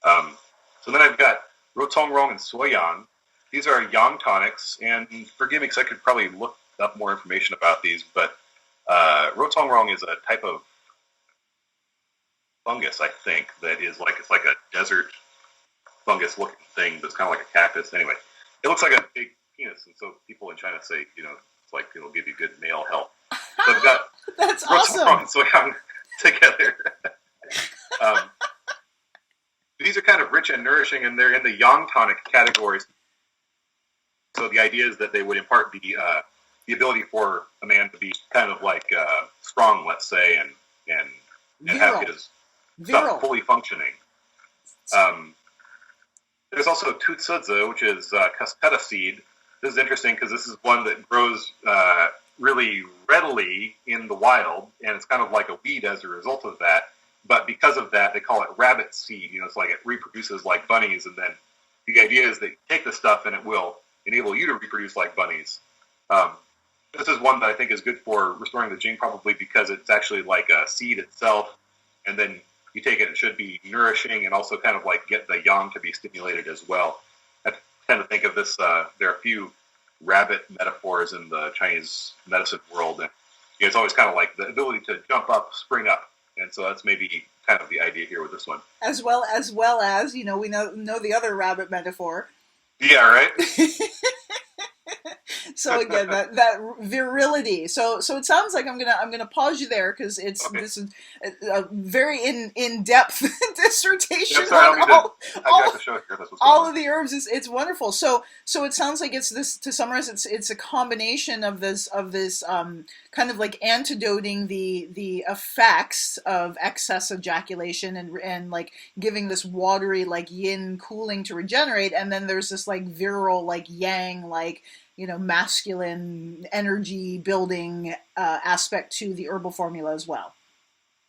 So then I've got Rotongrong and Soyan. These are yang tonics, and forgive me because I could probably look up more information about these, but Rotongrong is a type of fungus, I think, that is like, it's like a desert fungus looking thing that's kind of like a cactus. Anyway, it looks like a big penis, and so people in China say, it's like it'll give you good male health. So I've got That's awesome. and Soyang together. These are kind of rich and nourishing, and they're in the yang tonic categories. So the idea is that they would impart the ability for a man to be kind of like strong, let's say, and have his stuff fully functioning. There's also Tutsudze, which is caspetta seed. This is interesting because this is one that grows really readily in the wild, and it's kind of like a weed as a result of that. But because of that, they call it rabbit seed. It's like it reproduces like bunnies, and then the idea is that you take the stuff and it will enable you to reproduce like bunnies. This is one that I think is good for restoring the Jing, probably because it's actually like a seed itself, and then you take it, it should be nourishing and also kind of like get the yang to be stimulated as well. I tend to think of this, there are a few rabbit metaphors in the Chinese medicine world, and it's always kind of like the ability to jump up, spring up, and so that's maybe kind of the idea here with this one. As well as we know the other rabbit metaphor. Yeah, right. So again, that virility. So it sounds like I'm gonna pause you there because Okay. this is a very in depth dissertation Yeah, I'm sorry, I don't on mean all, to all hijack the show here. That's what's going all on. of the herbs. It's wonderful. So it sounds like it's this, to summarize, it's a combination of this kind of like antidoting the effects of excess ejaculation and like giving this watery like yin cooling to regenerate, and then there's this like virile like yang like masculine energy building aspect to the herbal formula as well.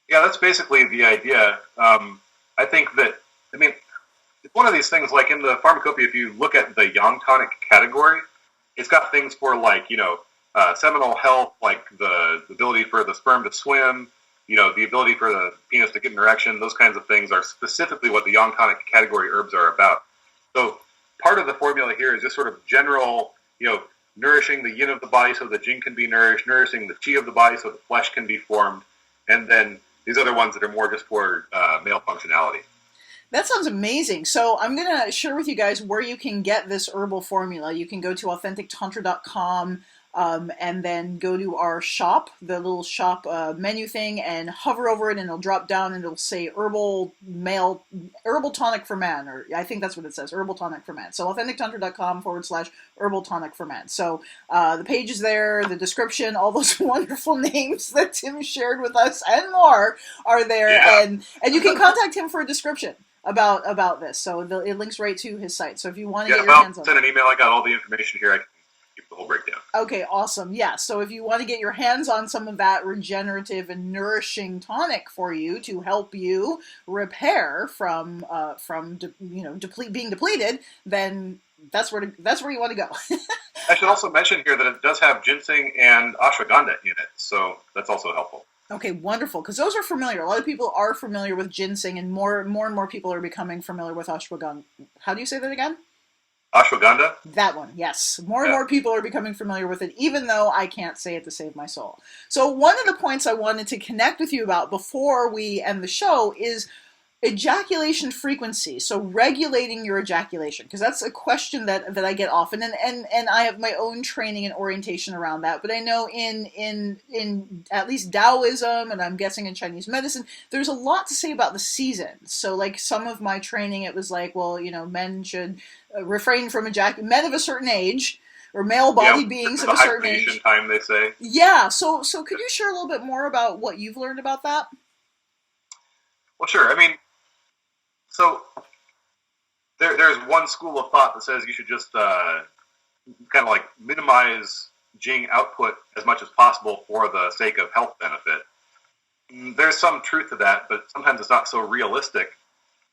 Yeah, that's basically the idea. I think that, I mean, it's one of these things, like in the pharmacopoeia, if you look at the yang tonic category, it's got things for like, seminal health, like the ability for the sperm to swim, the ability for the penis to get an erection, those kinds of things are specifically what the yang tonic category herbs are about. So part of the formula here is just sort of general, nourishing the yin of the body so the jing can be nourished, nourishing the qi of the body so the flesh can be formed, and then these other ones that are more just for male functionality. That sounds amazing. So I'm going to share with you guys where you can get this herbal formula. You can go to authentictantra.com and then go to our shop, the little shop menu thing, and hover over it, and it'll drop down and it'll say herbal tonic for man, or I think that's what it says, herbal tonic for man. So authentictantra.com/herbal tonic for man. So the page is there, the description, all those wonderful names that Tim shared with us and more are there, Yeah. and you can contact him for a description about this. So it links right to his site. So if you want to get your hands on it. Send an email. I got all the information here. I can keep the whole breakdown. Okay, awesome. Yeah, so if you want to get your hands on some of that regenerative and nourishing tonic for you to help you repair from being depleted, then that's where you want to go. I should also mention here that it does have ginseng and ashwagandha in it, so that's also helpful. Okay, wonderful, because those are familiar. A lot of people are familiar with ginseng, and more and more people are becoming familiar with ashwagandha. How do you say that again? Ashwagandha? That one, yes. More and more people are becoming familiar with it, even though I can't say it to save my soul. So one of the points I wanted to connect with you about before we end the show is ejaculation frequency. So regulating your ejaculation, because that's a question that I get often, and I have my own training and orientation around that. But I know in at least Taoism, and I'm guessing in Chinese medicine, there's a lot to say about the seasons. So like some of my training, it was like, well, men should refrain from ejaculation. Men of a certain age, or male body beings of a certain age. Time, they say. Yeah. So could you share a little bit more about what you've learned about that? Well, sure. I mean, so there's one school of thought that says you should just kind of like minimize jing output as much as possible for the sake of health benefit. There's some truth to that, but sometimes it's not so realistic.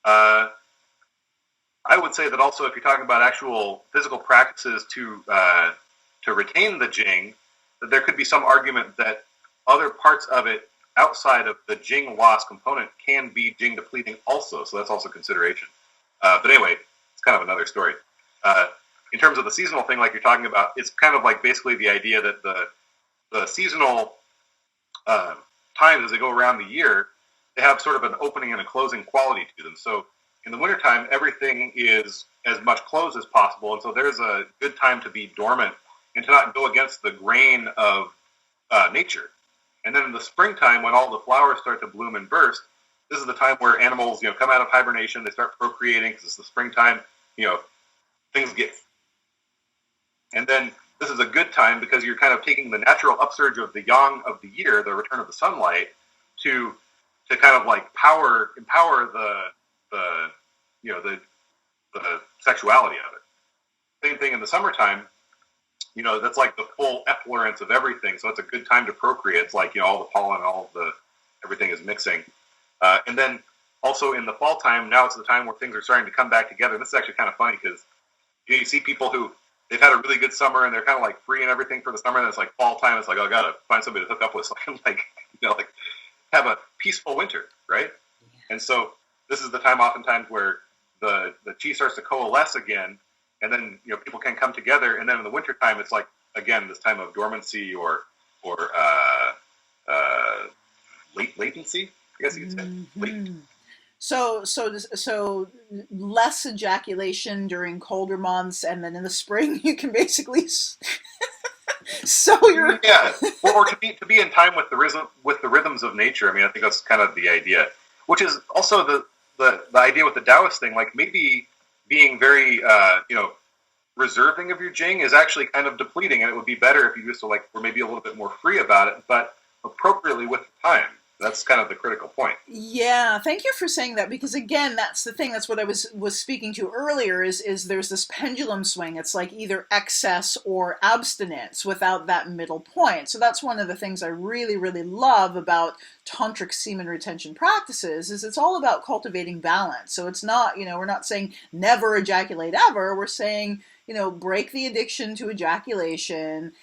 I would say that also if you're talking about actual physical practices to retain the jing, that there could be some argument that other parts of it outside of the jing loss component can be jing depleting also, so that's also consideration. But anyway, it's kind of another story. In terms of the seasonal thing, like you're talking about, it's kind of like basically the idea that the seasonal times as they go around the year, they have sort of an opening and a closing quality to them. So in the wintertime, everything is as much closed as possible, and so there's a good time to be dormant and to not go against the grain of nature. And then in the springtime, when all the flowers start to bloom and burst, this is the time where animals, come out of hibernation. They start procreating because it's the springtime. Things get. And then this is a good time because you're kind of taking the natural upsurge of the yang of the year, the return of the sunlight, to kind of like empower the sexuality of it. Same thing in the summertime. That's like the full effluence of everything. So it's a good time to procreate. It's like, all the pollen, everything is mixing. And then also in the fall time, now it's the time where things are starting to come back together. This is actually kind of funny because you see people who, they've had a really good summer and they're kind of like free and everything for the summer. And it's like fall time. It's like, oh, I got to find somebody to hook up with so I can have a peaceful winter. Right. And so this is the time oftentimes where the chi starts to coalesce again. And then people can come together, and then in the wintertime, it's like again this time of dormancy or latency. I guess you could say. So less ejaculation during colder months, and then in the spring you can basically sow your. Yeah, or to be in time with the rhythms of nature. I mean, I think that's kind of the idea, which is also the idea with the Taoist thing. Like maybe being very reserving of your jing is actually kind of depleting, and it would be better if you just were maybe a little bit more free about it, but appropriately with time. That's kind of the critical point. Yeah, thank you for saying that, because again, that's the thing. That's what I was speaking to earlier. Is there's this pendulum swing. It's like either excess or abstinence without that middle point. So that's one of the things I really, really love about tantric semen retention practices. Is it's all about cultivating balance. So it's not, we're not saying never ejaculate ever. We're saying, break the addiction to ejaculation.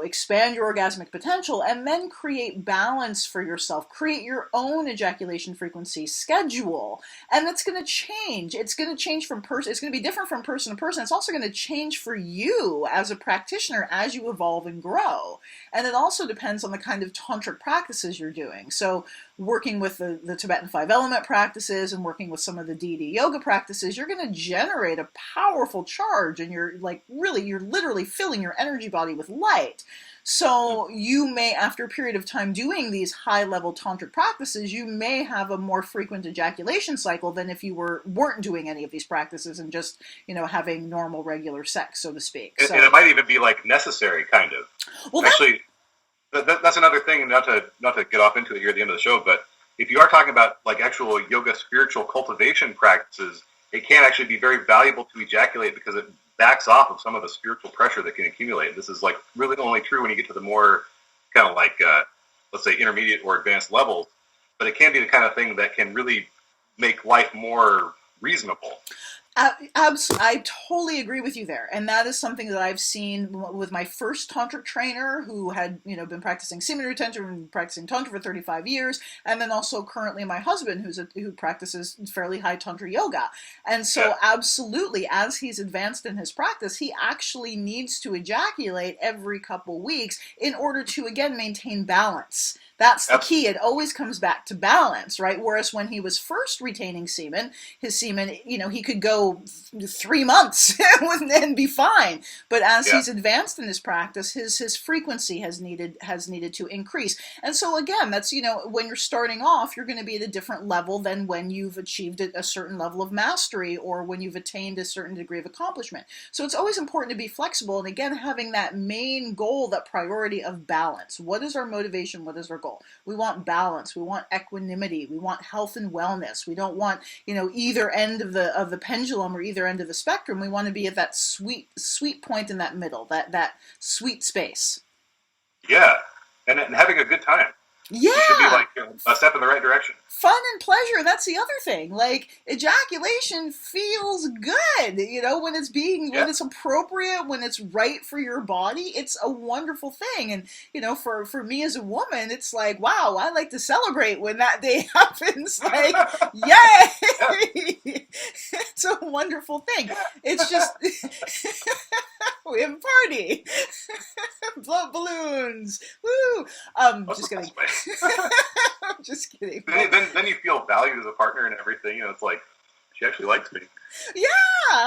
Expand your orgasmic potential, and then create balance for yourself. Create your own ejaculation frequency schedule, and that's going to change. It's going to change from person. It's going to be different from person to person. It's also going to change for you as a practitioner as you evolve and grow. And it also depends on the kind of tantric practices you're doing. So, working with the Tibetan 5-element practices and working with some of the deity yoga practices, you're going to generate a powerful charge, and you're literally filling your energy body with light. So you may, after a period of time doing these high-level tantric practices, you may have a more frequent ejaculation cycle than if you weren't doing any of these practices and just, having normal, regular sex, so to speak. And it might even be necessary, kind of. Well, actually, that's another thing. Not to get off into it here at the end of the show, but if you are talking about actual yoga spiritual cultivation practices, it can actually be very valuable to ejaculate because it backs off of some of the spiritual pressure that can accumulate. This is really only true when you get to the more kind of let's say intermediate or advanced levels, but it can be the kind of thing that can really make life more reasonable. I totally agree with you there, and that is something that I've seen with my first tantric trainer, who had been practicing semen retention and practicing tantra for 35 years, and then also currently my husband, who practices fairly high tantra yoga. And so, absolutely, as he's advanced in his practice, he actually needs to ejaculate every couple weeks in order to again maintain balance. That's the key. It always comes back to balance, right? Whereas when he was first retaining semen, his semen, he could go 3 months and be fine. But as he's advanced in his practice, his frequency has needed to increase. And so again, that's, when you're starting off, you're going to be at a different level than when you've achieved a certain level of mastery or when you've attained a certain degree of accomplishment. So it's always important to be flexible, and again, having that main goal, that priority of balance. What is our motivation? What is our goal? We want balance. We want equanimity. We want health and wellness. We don't want, either end of the pendulum or either end of the spectrum. We want to be at that sweet point in that middle, that sweet space. Yeah, and having a good time. Yeah. It should be a step in the right direction. Fun and pleasure, that's the other thing. Ejaculation feels good, when it's when it's appropriate, when it's right for your body. It's a wonderful thing. And, for me as a woman, it's wow, I like to celebrate when that day happens. Yay! It's a wonderful thing. It's just, we have a party. Blow balloons. Woo! Just kidding. I'm just kidding. Then you feel valued as a partner and everything. It's she actually likes me. Yeah,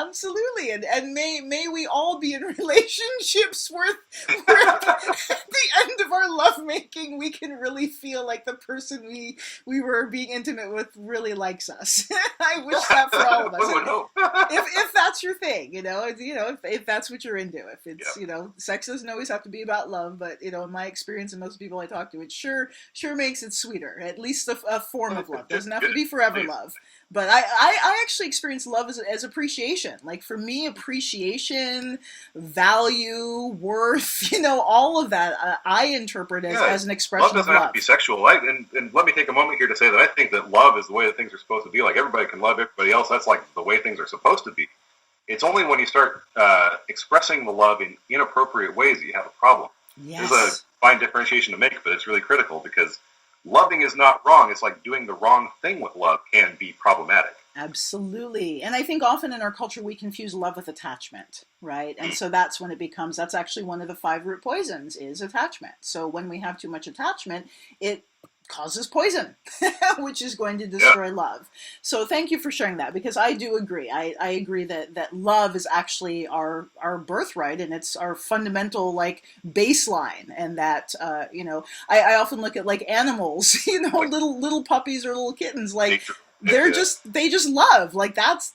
absolutely. And may we all be in relationships where at the end of our lovemaking we can really feel like the person we were being intimate with really likes us. I wish that for all of us. One would hope. If that's your thing, if that's what you're into. If it's sex doesn't always have to be about love, but in my experience and most people I talk to, it sure makes it sweeter. At least a form of love. Doesn't have to be forever love. But I actually experience love as appreciation. For me, appreciation, value, worth, all of that, I interpret as an expression of love. Love doesn't have to be sexual. And let me take a moment here to say that I think that love is the way that things are supposed to be. Everybody can love everybody else. That's the way things are supposed to be. It's only when you start expressing the love in inappropriate ways that you have a problem. Yes. There's a fine differentiation to make, but it's really critical because loving is not wrong. It's doing the wrong thing with love can be problematic. Absolutely. And I think often in our culture we confuse love with attachment, right? And so that's when that's actually one of the 5 root poisons is attachment. So when we have too much attachment, it causes poison, which is going to destroy love. So thank you for sharing that, because I do agree. I agree that love is actually our birthright, and it's our fundamental like baseline. And that I often look at like animals, little puppies or little kittens, like they just love,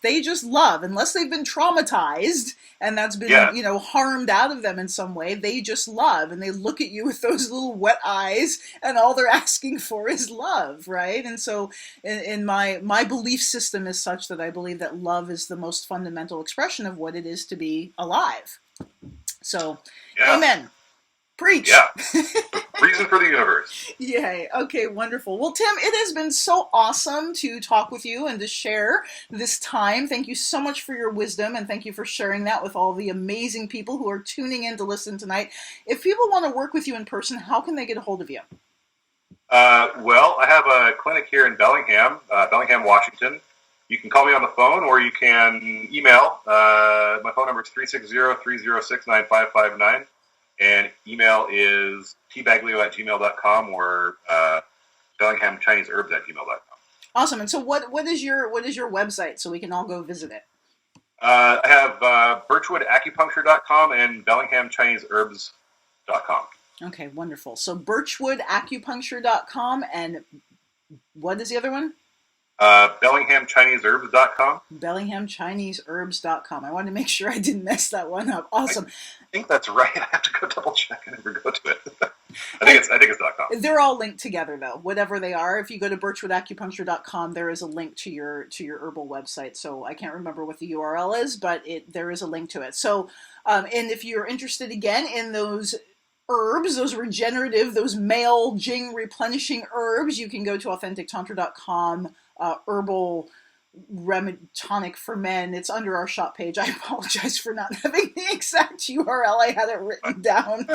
they just love, unless they've been traumatized and that's been harmed out of them in some way. They just love, and they look at you with those little wet eyes, and all they're asking for is love, right? And so in my belief system is such that I believe that love is the most fundamental expression of what it is to be alive. So amen. Preach. Yeah. Reason for the universe. Yay. Okay, wonderful. Well, Tim, it has been so awesome to talk with you and to share this time. Thank you so much for your wisdom, and thank you for sharing that with all the amazing people who are tuning in to listen tonight. If people want to work with you in person, how can they get a hold of you? Well, I have a clinic here in Bellingham, Washington. You can call me on the phone, or you can email. My phone number is 360-306-9559. And email is tbaglio@gmail.com or BellinghamChineseHerbs@gmail.com. Awesome. And so what is your website, so we can all go visit it? I have birchwoodacupuncture.com and BellinghamChineseHerbs.com. Okay, wonderful. So birchwoodacupuncture.com, and what is the other one? BellinghamChineseHerbs.com. BellinghamChineseHerbs.com. I wanted to make sure I didn't mess that one up. Awesome. I think that's right. I have to go double check. I never go to it. I think it's .com. They're all linked together, though, whatever they are. If you go to birchwoodacupuncture.com, there is a link to your herbal website. So I can't remember what the URL is, but there is a link to it. So, and if you're interested again in those herbs, those regenerative, those male Jing replenishing herbs, you can go to authentictantra.com. Herbal tonic for men. It's under our shop page. I apologize for not having the exact URL. I had it written down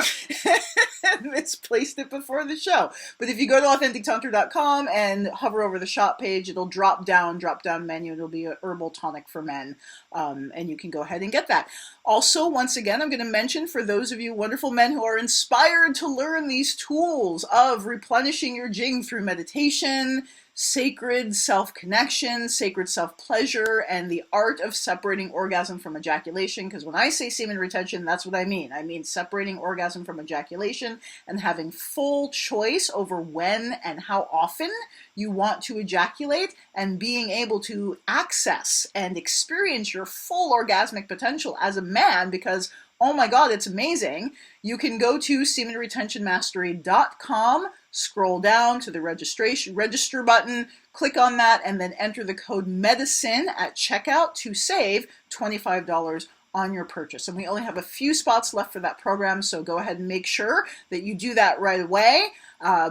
and misplaced it before the show. But if you go to authentictantra.com and hover over the shop page, it'll drop down menu. It'll be a herbal tonic for men, and you can go ahead and get that. Also, once again, I'm going to mention, for those of you wonderful men who are inspired to learn these tools of replenishing your Jing through meditation, sacred self-connection, sacred self-pleasure, and the art of separating orgasm from ejaculation. Because when I say semen retention, that's what I mean. I mean separating orgasm from ejaculation and having full choice over when and how often you want to ejaculate, and being able to access and experience your full orgasmic potential as a man, because oh my God, it's amazing. You can go to semenretentionmastery.com, scroll down to the register button, click on that, and then enter the code MEDICINE at checkout to save $25 on your purchase. And we only have a few spots left for that program, so go ahead and make sure that you do that right away.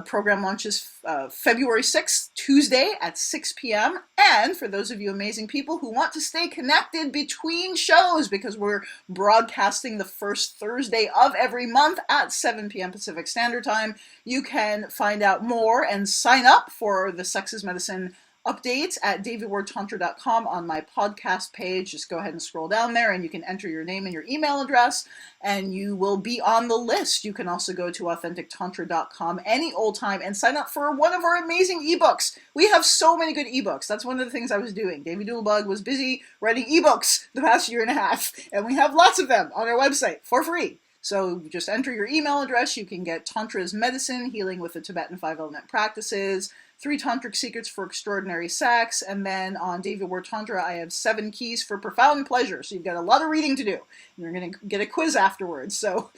Program launches February 6th, Tuesday at 6 p.m. And for those of you amazing people who want to stay connected between shows, because we're broadcasting the first Thursday of every month at 7 p.m. Pacific Standard Time, you can find out more and sign up for the Sex is Medicine updates at davidwardtantra.com on my podcast page. Just go ahead and scroll down there, and you can enter your name and your email address, and you will be on the list. You can also go to authentictantra.com any old time and sign up for one of our amazing ebooks. We have so many good ebooks. That's one of the things I was doing. Davey Doodlebug was busy writing ebooks the past year and a half, and we have lots of them on our website for free. So just enter your email address. You can get Tantra's Medicine, Healing with the Tibetan 5-Element Practices, 3 Tantric Secrets for Extraordinary Sex, and then on David Ward Tantra, I have 7 Keys for Profound Pleasure. So you've got a lot of reading to do. You're going to get a quiz afterwards, so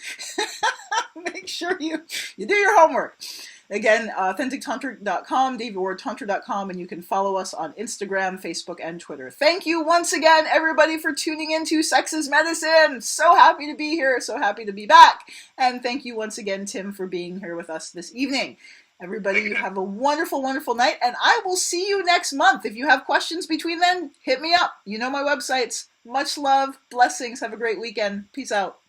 make sure you do your homework. Again, authentictantra.com, davidwardtantra.com, and you can follow us on Instagram, Facebook, and Twitter. Thank you once again, everybody, for tuning in to Sex is Medicine. So happy to be here, so happy to be back. And thank you once again, Tim, for being here with us this evening. Everybody, you have a wonderful, wonderful night, and I will see you next month. If you have questions between then, hit me up. You know my websites. Much love, blessings, have a great weekend. Peace out.